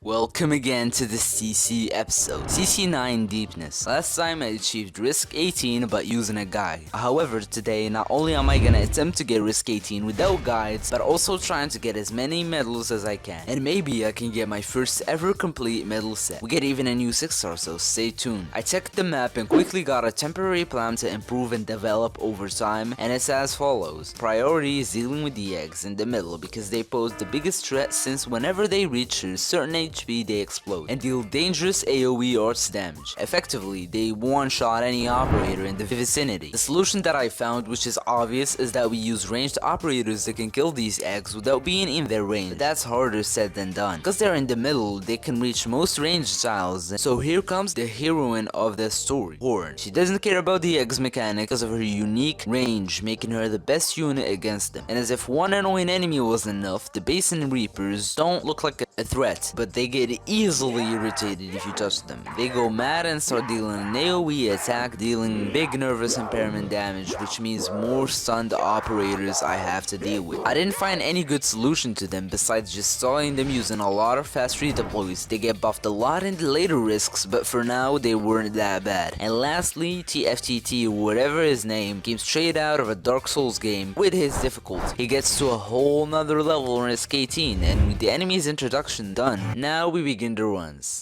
Welcome again to the CC episode, CC9 Deepness. Last time I achieved risk 18 but using a guide. However, today not only am I gonna attempt to get risk 18 without guides, but also trying to get as many medals as I can. And maybe I can get my first ever complete medal set. We get even a new 6-star, so stay tuned. I checked the map and quickly got a temporary plan to improve and develop over time, and it's as follows. Priority is dealing with the eggs in the middle because they pose the biggest threat, since whenever they reach a certain HP they explode and deal dangerous AoE arts damage. Effectively, they one-shot any operator in the vicinity. The solution that I found, which is obvious, is that we use ranged operators that can kill these eggs without being in their range. But that's harder said than done. Because they're in the middle, they can reach most ranged tiles. So here comes the heroine of the story, Horn. She doesn't care about the eggs mechanic because of her unique range, making her the best unit against them. And as if one annoying enemy wasn't enough, the Basin Reapers don't look like a threat, but they get easily irritated if you touch them. They go mad and start dealing an AoE attack, dealing big nervous impairment damage, which means more stunned operators I have to deal with. I didn't find any good solution to them besides just stalling them using a lot of fast redeploys. They get buffed a lot in the later risks, but for now they weren't that bad. And lastly, TFTT, or whatever his name, came straight out of a Dark Souls game with his difficulty. He gets to a whole nother level in risk 18, and with the enemy's introduction done, now we begin the runs.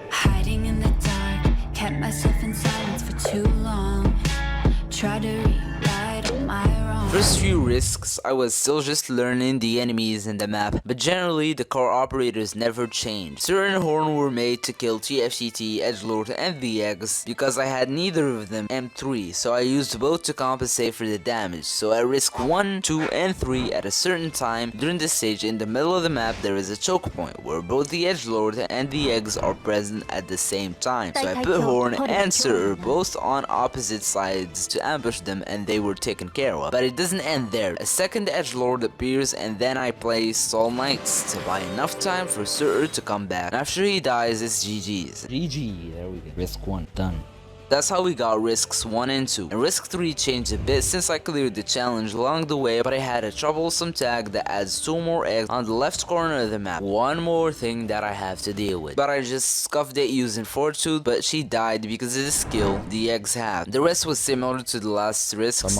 Hiding in the dark, kept myself in silence for too long. Tried to rewrite all my wrongs. First few risks, I was still just learning the enemies and the map, but generally the core operators never changed. Certain Horn were made to kill TFTT, Edgelord, and the eggs because I had neither of them M3, so I used both to compensate for the damage. So at risk 1, 2, and 3 at a certain time during this stage in the middle of the map there is a choke point where both the Edgelord and the eggs are present at the same time. So I put Horn and Sir both on opposite sides to ambush them, and they were taken care of. But it doesn't end there. A second Edgelord appears, and then I play Arknights to buy enough time for Sir to come back. After he dies, it's GG's. GG, there we go. Risk 1, done. That's how we got risks 1 and 2. And risk 3 changed a bit since I cleared the challenge along the way, but I had a troublesome tag that adds 2 more eggs on the left corner of the map. One more thing that I have to deal with. But I just scuffed it using Fortitude, but she died because of the skill the eggs have. The rest was similar to the last risks.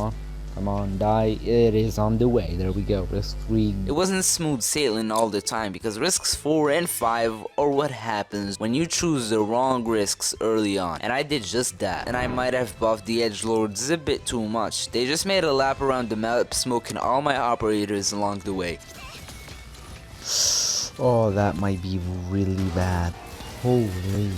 Come on, die. It is on the way. There we go. Risk 3. It wasn't smooth sailing all the time because risks 4 and 5 are what happens when you choose the wrong risks early on. And I did just that. And I might have buffed the Edgelords a bit too much. They just made a lap around the map, smoking all my operators along the way. Oh, that might be really bad. Holy.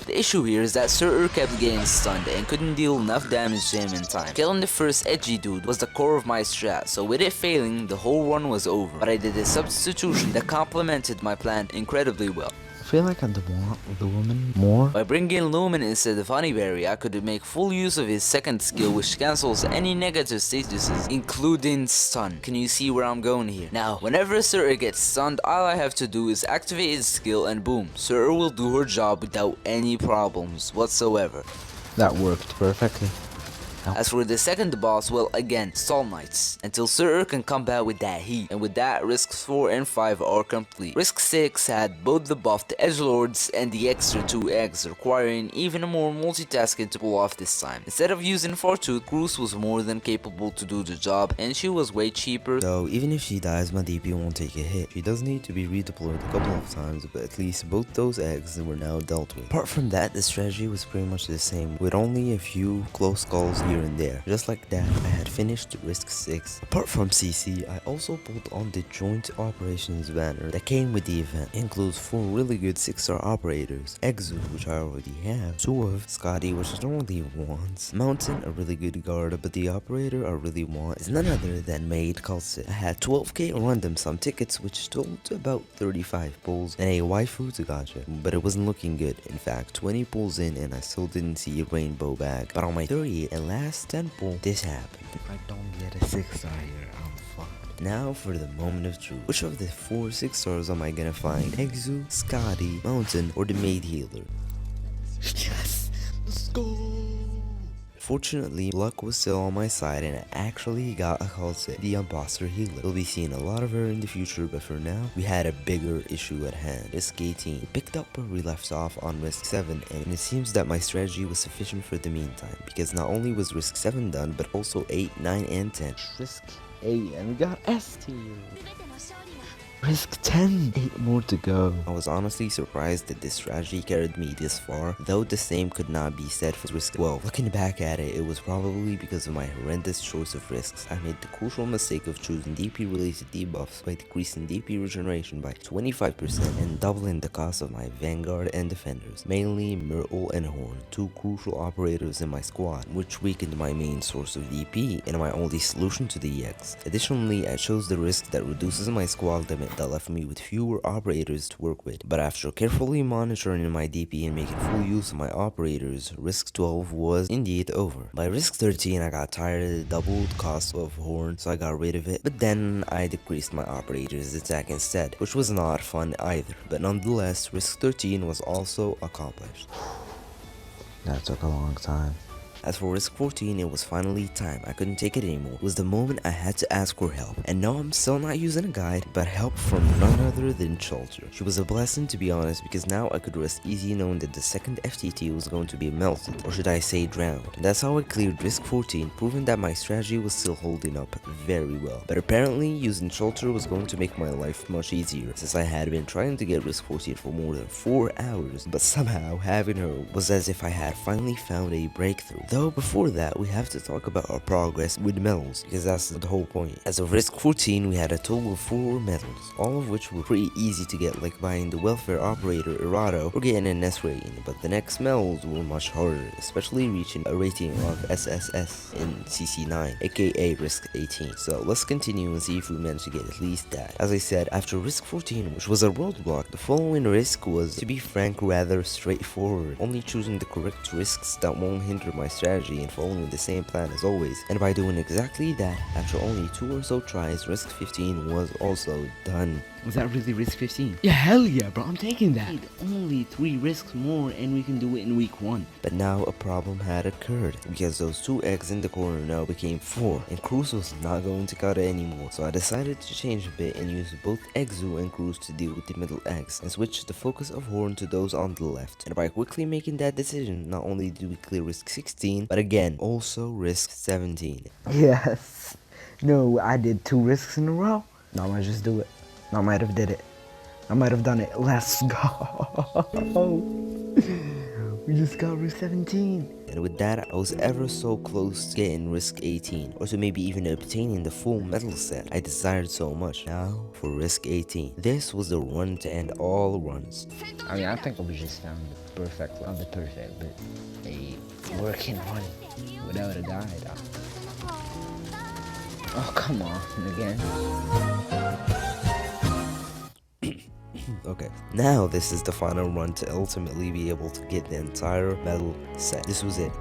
The issue here is that Sir kept getting stunned and couldn't deal enough damage to him in time. Killing the first edgy dude was the core of my strat, so with it failing, the whole run was over. But I did a substitution that complemented my plan incredibly well. I feel like I want the woman more. By bringing Lumen instead of Honeyberry, I could make full use of his second skill, which cancels any negative statuses, including stun. Can you see where I'm going here? Now, whenever Sir gets stunned, all I have to do is activate his skill and boom, Sir will do her job without any problems whatsoever. That worked perfectly. As for the second boss, well, again, Arknights, until Sir can combat with that heat, and with that, risks 4 and 5 are complete. Risk 6 had both the buffed Edgelords and the extra 2 eggs, requiring even more multitasking to pull off this time. Instead of using Fortitude, Cruz was more than capable to do the job, and she was way cheaper. So even if she dies, my DP won't take a hit. She does need to be redeployed a couple of times, but at least both those eggs were now dealt with. Apart from that, the strategy was pretty much the same, with only a few close calls here and there. Just like that, I had finished risk 6. Apart from CC, I also pulled on the joint operations banner that came with the event. It includes 4 really good 6-star operators, Exu, which I already have, Suave, Scotty, which I don't really want, Mountain, a really good guard, but the operator I really want is none other than KAL'TSIT. I had 12k random sum tickets, which totaled to about 35 pulls, and a waifu to gacha, but it wasn't looking good. In fact, 20 pulls in and I still didn't see a rainbow bag. But on my 30th and last 10 pull, this happened. If I don't get a 6-star here, I'm fucked. Now for the moment of truth. Which of the 4 6-stars am I gonna find? Exu, Scotty, Mountain, or the maid healer? Yes! Let's go! Fortunately, luck was still on my side and I actually got a KAL'TSIT, the imposter healer. We'll be seeing a lot of her in the future, but for now, we had a bigger issue at hand. Risk 18. We picked up where we left off on Risk 7, and it seems that my strategy was sufficient for the meantime, because not only was Risk 7 done, but also 8, 9, and 10. Risk 8, and we got S tier. Risk 10, 8 more to go. I was honestly surprised that this strategy carried me this far, though the same could not be said for Risk 12. Looking back at it, it was probably because of my horrendous choice of risks. I made the crucial mistake of choosing DP related debuffs by decreasing DP regeneration by 25% and doubling the cost of my Vanguard and Defenders, mainly Myrtle and Horn, two crucial operators in my squad, which weakened my main source of DP and my only solution to the EX. Additionally, I chose the risk that reduces my squad limit that left me with fewer operators to work with, but after carefully monitoring my DP and making full use of my operators, Risk 12 was indeed over. By Risk 13, I got tired of the doubled cost of Horn, so I got rid of it, but then I decreased my operators attack instead, which was not fun either, but nonetheless, Risk 13 was also accomplished. That took a long time. As for Risk 14, it was finally time. I couldn't take it anymore. It was the moment I had to ask for help. And no, I'm still not using a guide, but help from none other than Shelter. She was a blessing, to be honest, because now I could rest easy knowing that the second FTT was going to be melted, or should I say drowned. And that's how I cleared Risk 14, proving that my strategy was still holding up very well. But apparently, using Shelter was going to make my life much easier, since I had been trying to get Risk 14 for more than 4 hours, but somehow having her was as if I had finally found a breakthrough. Though before that, we have to talk about our progress with medals, because that's the whole point. As of Risk 14, we had a total of 4 medals, all of which were pretty easy to get, like buying the welfare operator Errato or getting an S rating, but the next medals were much harder, especially reaching a rating of SSS in CC9, aka Risk 18. So let's continue and see if we manage to get at least that. As I said, after Risk 14, which was a roadblock, the following risk was, to be frank, rather straightforward, only choosing the correct risks that won't hinder my strategy and following the same plan as always. And by doing exactly that, after only 2 or so tries, Risk 15 was also done. Was that really Risk 15? Yeah, hell yeah, bro, I'm taking that. Only 3 risks more and we can do it in week 1. But now a problem had occurred, because those 2 eggs in the corner now became 4, and Cruz was not going to cut it anymore. So I decided to change a bit and use both Exu and Cruz to deal with the middle eggs, and switch the focus of Horn to those on the left. And by quickly making that decision, not only did we clear Risk 16, but again, also Risk 17. Yes. No, I did 2 risks in a row. No, I might just do it. I might have did it. I might have done it. Let's go. We just got Risk 17. And with that, I was ever so close to getting Risk 18, or to maybe even obtaining the full medal set I desired so much. Now for Risk 18. This was the run to end all runs. I mean, I think we just found the perfect, not the perfect, but a working run without a guide. Oh, come on, again. Okay, now this is the final run to ultimately be able to get the entire medal set. This was it.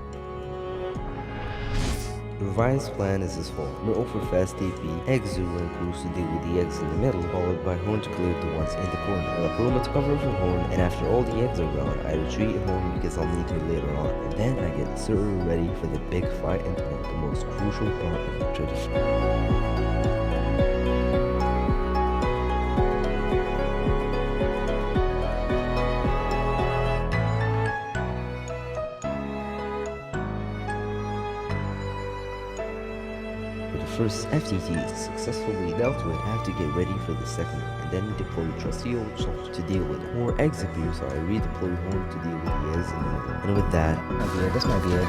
The revised plan is as follows. Myrtle for fast DP, Exu and Cruz to deal with the eggs in the middle, followed by Horn to clear the ones in the corner. I left Roma to cover for Horn, and after all the eggs are gone, I retreat Horn because I'll need her later on. And then I get Sir ready for the big fight and the most crucial part of the tradition. First FTT is successfully dealt with, I have to get ready for the second one, and then deploy trusty old Shelter to deal with. More eggs appear, so I redeploy Horn to deal with the eggs in the middle. And with that, This might be it.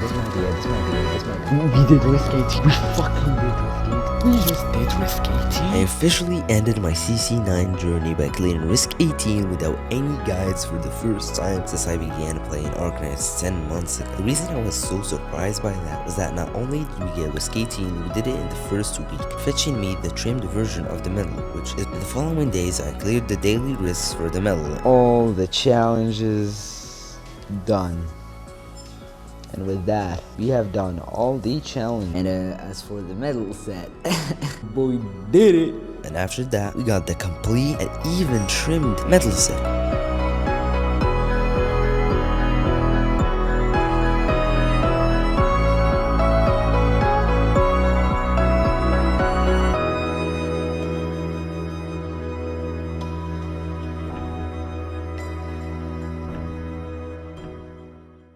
We did Risk 18. We fucking did Risk 18. We just did Risk 18. I officially ended my CC9 journey by clearing Risk 18 without any guides for the first time since I began playing Arknights 10 months ago. The reason I was so surprised by that was that not only did we get Risk 18, we did it in the first week, fetching me the trimmed version of the medal, which is the following days I cleared the daily risks for the medal. All the challenges done. And with that, we have done all the challenges. And as for the medal set, boy, did it. And after that, we got the complete and even trimmed medal set.